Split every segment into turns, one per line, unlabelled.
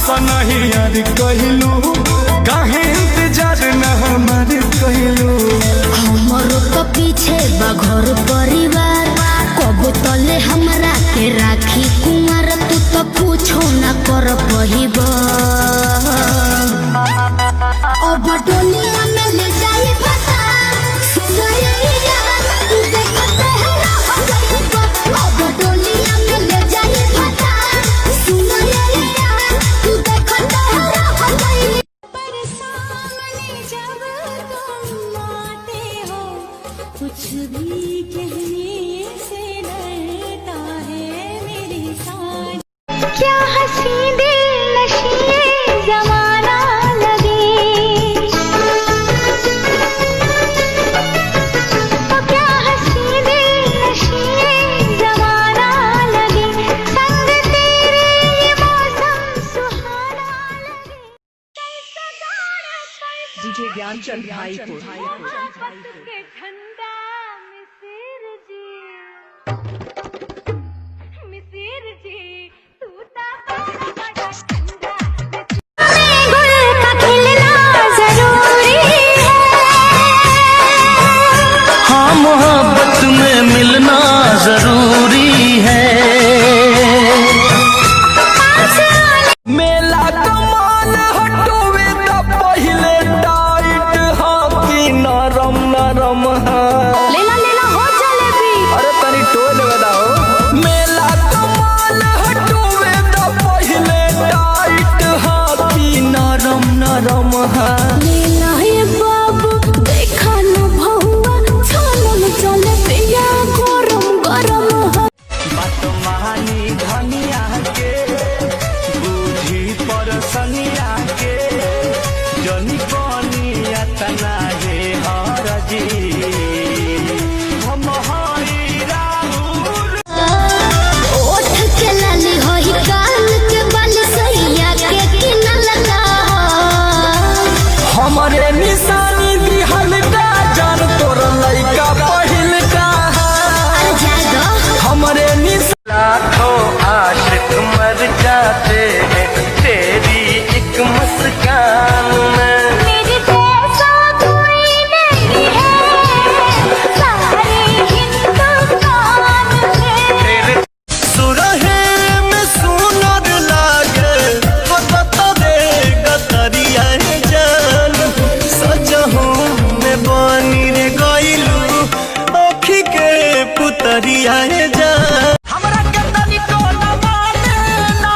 नहीं यार कहलू काहे इंतजार न हमार कहलू।
हमरो तो पीछे बघर परिवार कब तले हमरा के राखी कुमार तू तो पूछो न कर पहिब। अब डोलिया में ले जाई फसा सुनैया तू देखते है हो गई। अब डोलिया में ले जाई फसा सुनैया तू देखते है हो गई। पर सामने जब तुम आते हो कुछ भी कहने से डरता है मेरी सांस। क्या हंसी दिल नशीए जमाना लगे तो क्या हंसी दिल नशीए जमाना लगे संग तेरे ये मौसम सुहाना लगे।
डीजे ज्ञानचंद भाईपुर।
के ठंडा मिसिर जी तू ता बड़ा ठंडा। गुल का खिलना जरूरी है।
हाँ मोहब्बत में मिलना जरूरी है। मेला कमान हटोवे तो पहले टाइट हाँ की नरम नरम हाँ।
लेला हो जलेबी।
अरे तनी टोल बताओ। मेला कमान हटोवे तो पहले टाइट हाँ की नरम नरम हाँ।
लेला है बाबू देखा न भौवा छानन चले पिया गरम गरम है।
बात महानी धनिया के बूढ़ी परसनिया के जनी कनिया तना हे हर जी हम हरी राहुल।
ओठ के लाली होई कान के बाल सैया के किनल का।
हमरे निशानी दिहल का जान तोर लइका पहिल का। हमरे निशानी लाखों आशिक मर जाते हैं तेरी एक मुस्कान में।
मेरे जैसा कोई नहीं है सारे हिंदुस्तान में।
सुरहे में सुनर लागे बता दे गतरिया जान सजहू में बनी रे गइलू आँखी के पुतरिया जान। हमरा के तनिको न मानेला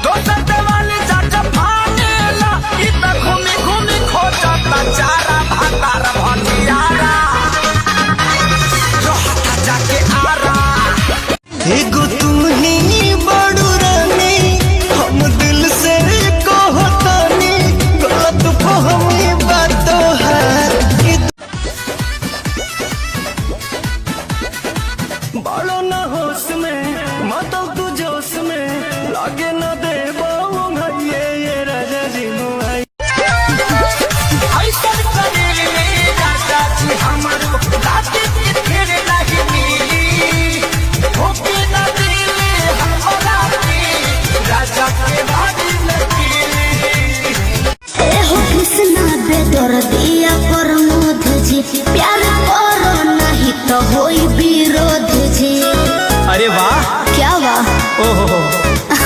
दोसर देवाली जाके फानेला ई त घूमी घूमी खोजता चारा भातार भटियारा रहता जाके आरा। एगो तू ही बड़ू रानी हम दिल से कहतानी गलत फहमी बात है। बालो न होश में मतलब तू जोश में लागे न दे ये राजा जी मुआई। ऐसा करेले राजा जी हमरो रात के फिर नहीं मिली होके न दिले हमरा के राजा के बाड़ी लगी।
हो कृष्णा बेदर दिया प्रमोद जी प्यार करो नहीं तो होई विरोध जी।
अरे वाह
क्या वाह
ओहो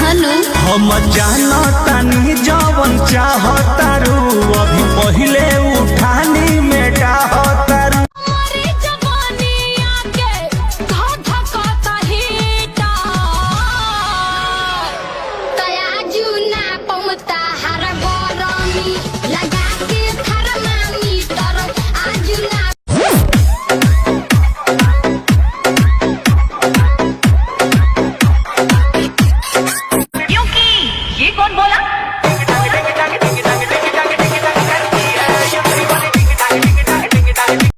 हनु
हम जानतानी जवन चाहतारू अभी पहिले उठानी में